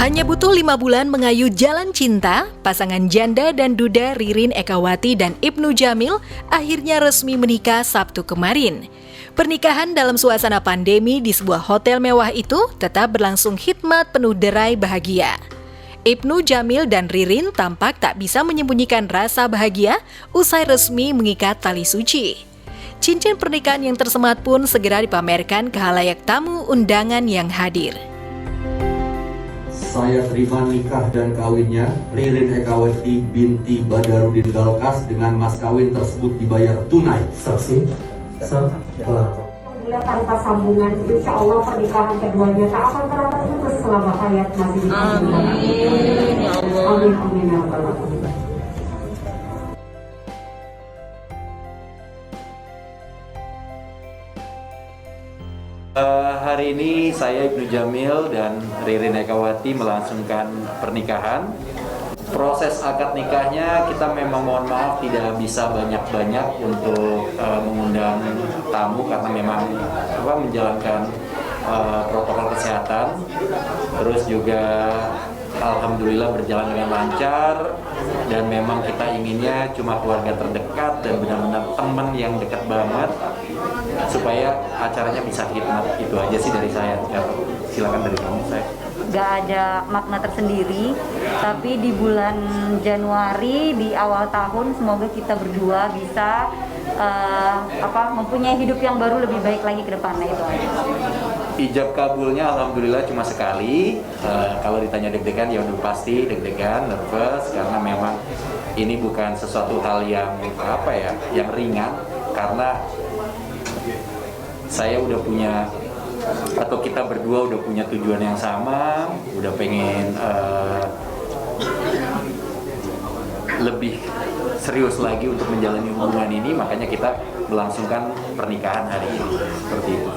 Hanya butuh 5 bulan mengayuh jalan cinta, pasangan janda dan duda Ririn Ekawati dan Ibnu Jamil akhirnya resmi menikah Sabtu kemarin. Pernikahan dalam suasana pandemi di sebuah hotel mewah itu tetap berlangsung khidmat penuh derai bahagia. Ibnu Jamil dan Ririn tampak tak bisa menyembunyikan rasa bahagia usai resmi mengikat tali suci. Cincin pernikahan yang tersemat pun segera dipamerkan ke khalayak tamu undangan yang hadir. Saya terima nikah dan kawinnya Ririn Ekawati binti Badarudin Galkas dengan mas kawin tersebut dibayar tunai. Saksi, tanpa sambungan, insya Allah pernikahan keduanya tak akan pernah terputus selama hayat masih di sambungan. Amin, ya Allah. Amin, amin, ya Allah. Hari ini saya Ibnu Jamil dan Ririn Ekawati melangsungkan pernikahan. Proses akad nikahnya kita memang mohon maaf tidak bisa banyak-banyak untuk mengundang tamu karena memang menjalankan protokol kesehatan. Terus juga alhamdulillah berjalan dengan lancar dan memang kita inginnya cuma keluarga terdekat dan benar-benar teman yang dekat banget supaya acaranya bisa khidmat. Itu aja sih dari saya. Silakan dari kamu, saya. Gak ada makna tersendiri, tapi di bulan Januari di awal tahun semoga kita berdua bisa mempunyai hidup yang baru lebih baik lagi ke depannya. Itu aja. Ijab kabulnya alhamdulillah cuma sekali. Kalau ditanya deg-degan ya udah pasti deg-degan, nervous karena memang ini bukan sesuatu hal yang yang ringan karena saya udah punya atau kita berdua udah punya tujuan yang sama, udah pengen lebih serius lagi untuk menjalani hubungan ini, makanya kita melangsungkan pernikahan hari ini seperti itu.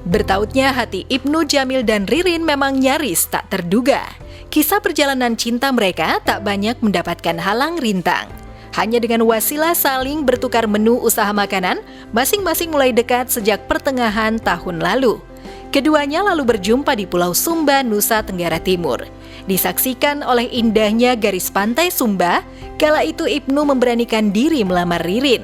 Bertautnya hati Ibnu Jamil dan Ririn memang nyaris tak terduga. Kisah perjalanan cinta mereka tak banyak mendapatkan halang rintang. Hanya dengan wasilah saling bertukar menu usaha makanan, masing-masing mulai dekat sejak pertengahan tahun lalu. Keduanya lalu berjumpa di Pulau Sumba, Nusa Tenggara Timur. Disaksikan oleh indahnya garis pantai Sumba, kala itu Ibnu memberanikan diri melamar Ririn.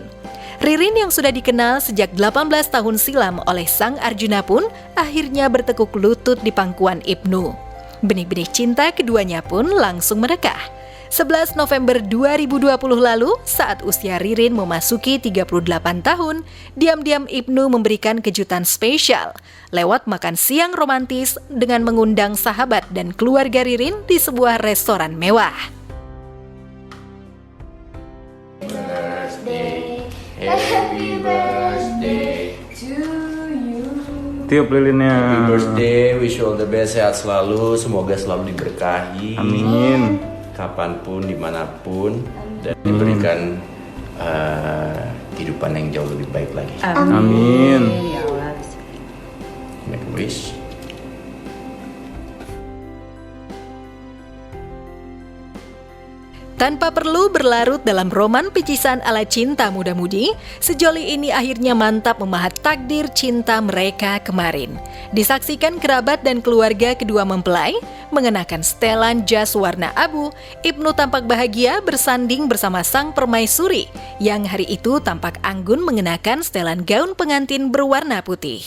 Ririn yang sudah dikenal sejak 18 tahun silam oleh sang Arjuna pun akhirnya bertekuk lutut di pangkuan Ibnu. Benih-benih cinta keduanya pun langsung merekah. 11 November 2020 lalu, saat usia Ririn memasuki 38 tahun, diam-diam Ibnu memberikan kejutan spesial lewat makan siang romantis dengan mengundang sahabat dan keluarga Ririn di sebuah restoran mewah. Happy birthday to you. Tiup lilinnya. Happy birthday, wish you all the best, sehat selalu, semoga selalu diberkahi. Amin. Kapanpun, dimanapun, dan diberikan kehidupan yang jauh lebih baik lagi. Amin. Make a wish. Tanpa perlu berlarut dalam roman picisan ala cinta muda-mudi, sejoli ini akhirnya mantap memahat takdir cinta mereka kemarin. Disaksikan kerabat dan keluarga kedua mempelai, mengenakan setelan jas warna abu, Ibnu tampak bahagia bersanding bersama sang permaisuri, yang hari itu tampak anggun mengenakan setelan gaun pengantin berwarna putih.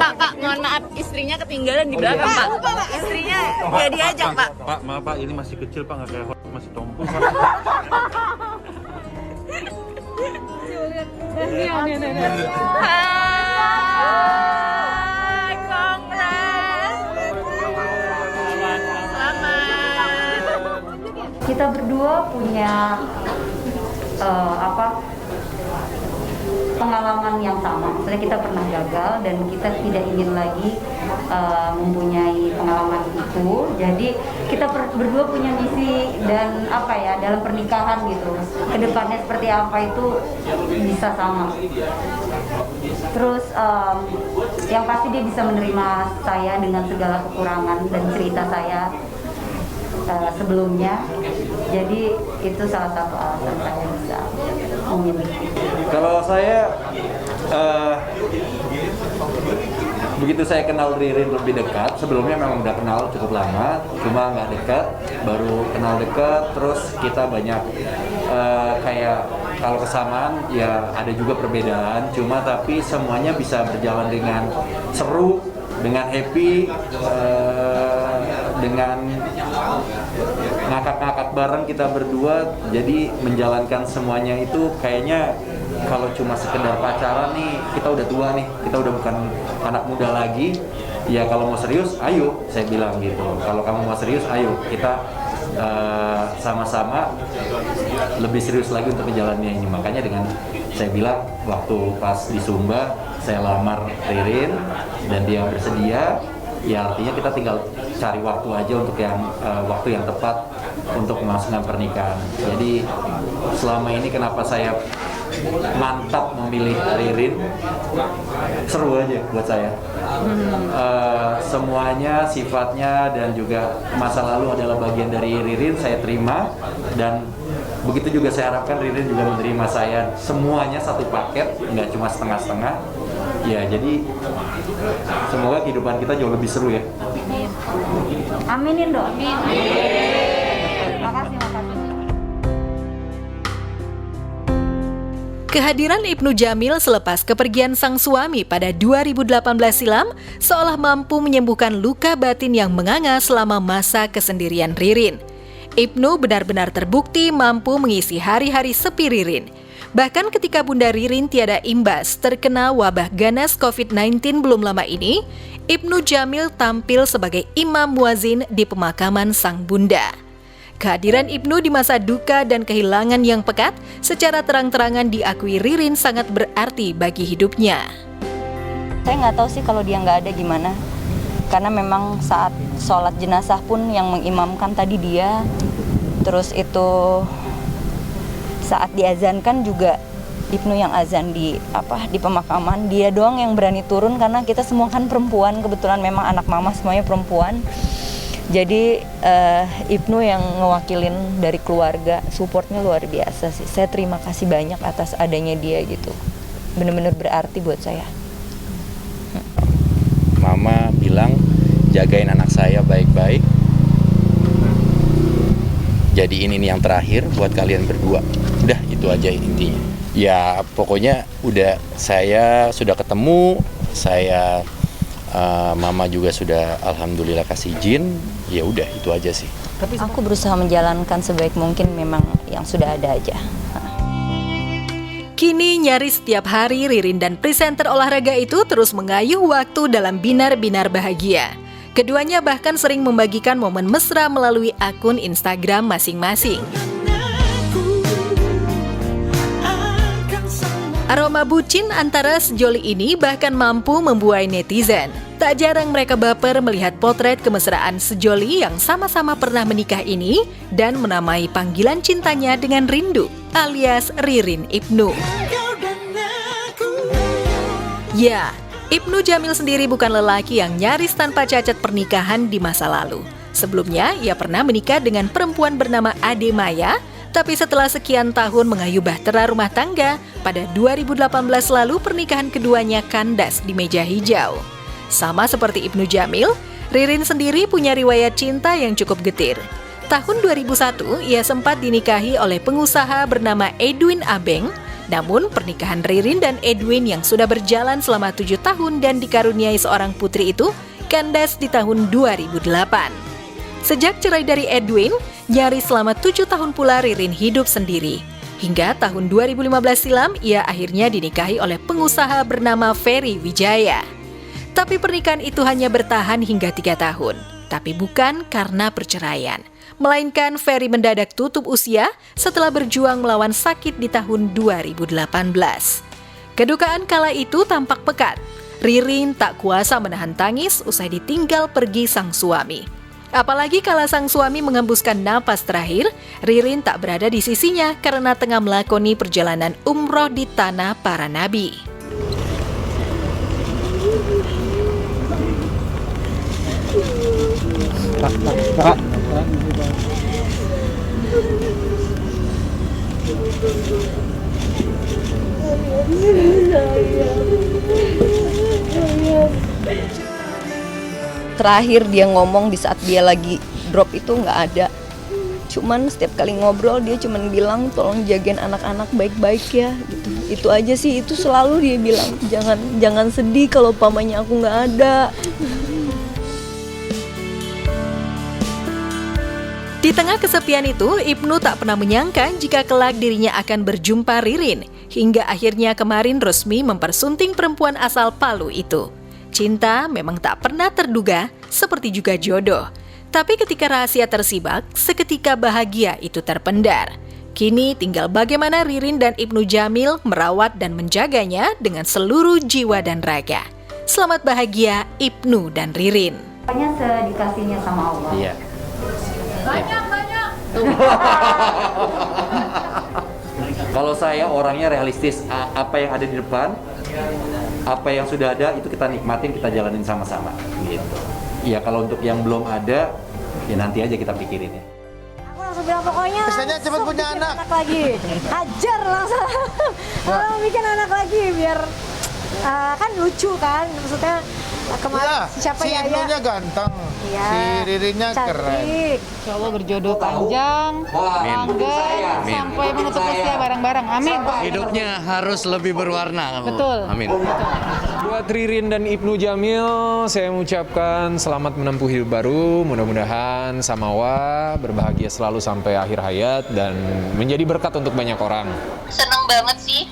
Pak, mohon maaf, istrinya ketinggalan di belakang, Pak. Istrinya ya diajak, Pak. Pak, maaf Pak, ini masih kecil Pak, nggak kayak masih tompu Pak. Hai, kongres. Selamat. Kita berdua punya pengalaman yang sama. Maksudnya kita pernah gagal dan kita tidak ingin lagi mempunyai pengalaman itu. Jadi kita berdua punya misi dan dalam pernikahan gitu. Kedepannya seperti apa itu bisa sama. Terus yang pasti dia bisa menerima saya dengan segala kekurangan dan cerita saya sebelumnya. Jadi itu salah satu alasan saya bisa memilih. Kalau saya begitu saya kenal Ririn lebih dekat, sebelumnya memang udah kenal cukup lama, cuma nggak dekat, baru kenal dekat, terus kita banyak kayak kalau kesamaan ya ada juga perbedaan, cuma tapi semuanya bisa berjalan dengan seru, dengan happy, dengan ngakak-ngakak bareng kita berdua, jadi menjalankan semuanya itu kayaknya kalau cuma sekedar pacaran nih, kita udah tua nih, kita udah bukan anak muda lagi. Ya kalau mau serius, ayo, saya bilang gitu. Kalau kamu mau serius, ayo kita sama-sama lebih serius lagi untuk menjalannya ini. Makanya dengan saya bilang waktu pas di Sumba, saya lamar Ririn dan dia bersedia. Ya artinya kita tinggal cari waktu aja untuk waktu yang tepat untuk melangsungkan pernikahan. Jadi selama ini kenapa saya mantap memilih Ririn, seru aja buat saya. Semuanya, sifatnya dan juga masa lalu adalah bagian dari Ririn, saya terima, dan begitu juga saya harapkan Ririn juga menerima saya. Semuanya satu paket, nggak cuma setengah-setengah. Ya jadi semoga kehidupan kita jauh lebih seru ya. Aminin dong. Makasih. Kehadiran Ibnu Jamil selepas kepergian sang suami pada 2018 silam seolah mampu menyembuhkan luka batin yang menganga selama masa kesendirian Ririn. Ibnu benar-benar terbukti mampu mengisi hari-hari sepi Ririn. Bahkan ketika Bunda Ririn tiada imbas terkena wabah ganas COVID-19 belum lama ini, Ibnu Jamil tampil sebagai imam muazin di pemakaman sang bunda. Kehadiran Ibnu di masa duka dan kehilangan yang pekat secara terang-terangan diakui Ririn sangat berarti bagi hidupnya. Saya nggak tahu sih kalau dia nggak ada gimana, karena memang saat sholat jenazah pun yang mengimamkan tadi dia, terus itu saat diazankan juga Ibnu yang azan di pemakaman, dia doang yang berani turun karena kita semua kan perempuan, kebetulan memang anak mama semuanya perempuan. Jadi Ibnu yang ngewakilin dari keluarga, supportnya luar biasa sih. Saya terima kasih banyak atas adanya dia gitu. Bener-bener berarti buat saya. Mama bilang jagain anak saya baik-baik. Jadi ini nih yang terakhir buat kalian berdua. Udah itu aja intinya. Ya pokoknya udah, saya sudah ketemu, Mama juga sudah alhamdulillah kasih izin, ya udah itu aja sih. Aku berusaha menjalankan sebaik mungkin memang yang sudah ada aja. Kini nyaris setiap hari Ririn dan presenter olahraga itu terus mengayuh waktu dalam binar-binar bahagia. Keduanya bahkan sering membagikan momen mesra melalui akun Instagram masing-masing. Aroma bucin antara sejoli ini bahkan mampu membuai netizen. Tak jarang mereka baper melihat potret kemesraan sejoli yang sama-sama pernah menikah ini dan menamai panggilan cintanya dengan Rindu alias Ririn Ibnu. Ya, Ibnu Jamil sendiri bukan lelaki yang nyaris tanpa cacat pernikahan di masa lalu. Sebelumnya, ia pernah menikah dengan perempuan bernama Ade Maya, tapi setelah sekian tahun mengayuh bahtera rumah tangga, pada 2018 lalu pernikahan keduanya kandas di meja hijau. Sama seperti Ibnu Jamil, Ririn sendiri punya riwayat cinta yang cukup getir. Tahun 2001, ia sempat dinikahi oleh pengusaha bernama Edwin Abeng, namun pernikahan Ririn dan Edwin yang sudah berjalan selama 7 tahun dan dikaruniai seorang putri itu kandas di tahun 2008. Sejak cerai dari Edwin, nyaris selama 7 tahun pula Ririn hidup sendiri. Hingga tahun 2015 silam, ia akhirnya dinikahi oleh pengusaha bernama Ferry Wijaya. Tapi pernikahan itu hanya bertahan hingga 3 tahun. Tapi bukan karena perceraian. Melainkan Ferry mendadak tutup usia setelah berjuang melawan sakit di tahun 2018. Kedukaan kala itu tampak pekat. Ririn tak kuasa menahan tangis usai ditinggal pergi sang suami. Apalagi kala sang suami mengembuskan napas terakhir, Ririn tak berada di sisinya karena tengah melakoni perjalanan umroh di tanah para nabi. Pak. Terakhir dia ngomong di saat dia lagi drop itu nggak ada. Cuman setiap kali ngobrol dia cuman bilang tolong jagain anak-anak baik-baik ya gitu. Itu aja sih, itu selalu dia bilang, jangan sedih kalau pamannya aku nggak ada. Di tengah kesepian itu, Ibnu tak pernah menyangka jika kelak dirinya akan berjumpa Ririn. Hingga akhirnya kemarin resmi mempersunting perempuan asal Palu itu. Cinta memang tak pernah terduga, seperti juga jodoh. Tapi ketika rahasia tersibak, seketika bahagia itu terpendar. Kini tinggal bagaimana Ririn dan Ibnu Jamil merawat dan menjaganya dengan seluruh jiwa dan raga. Selamat bahagia Ibnu dan Ririn. Pokoknya sedikasihnya sama Allah. Iya. Banyak. Kalau saya orangnya realistis, apa yang ada di depan, apa yang sudah ada itu kita nikmatin, kita jalanin sama-sama gitu. Ya kalau untuk yang belum ada, ya nanti aja kita pikirin ya. Aku langsung bilang pokoknya Misalnya cepet punya anak lagi, hajar langsung. Kalau bikin anak lagi biar kan lucu kan, maksudnya kemarin siapa si ya? Ibnunya ganteng, Iya. si Ririnnya keren. Insya Allah berjodoh panjang, langgeng, sampai menutup usia bareng-bareng. Amin. Hidupnya harus lebih berwarna. Betul. Amin. Buat Ririn dan Ibnu Jamil, saya mengucapkan selamat menempuh hidup baru. Mudah-mudahan Samawa berbahagia selalu sampai akhir hayat dan menjadi berkat untuk banyak orang. Seneng banget sih.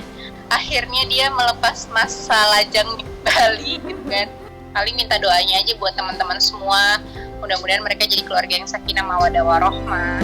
Akhirnya dia melepas masa lajang di Bali gitu kan. Paling minta doanya aja buat teman-teman semua. Mudah-mudahan mereka jadi keluarga yang sakinah mawaddah warahmah.